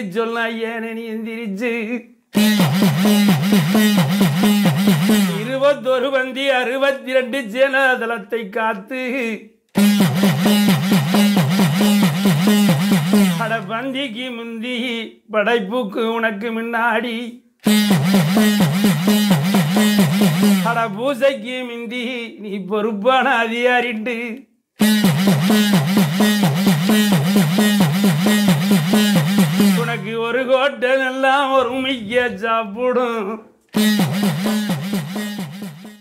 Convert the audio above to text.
பதில் சொல்ல ஏன நீ எந்திரிச்சு 21 பந்தி 62 ஜனதளத்தை காத்து அட பந்திக்கு முந்தி படைப்புக்கு உனக்கு முன்னாடி அட பூசைக்கு மிந்தி நீ பொறுப்பான அதிகாரிட்டு உனக்கு ஒரு கோட்டை எல்லாம் ஒரு மிக்க சாப்பிடும்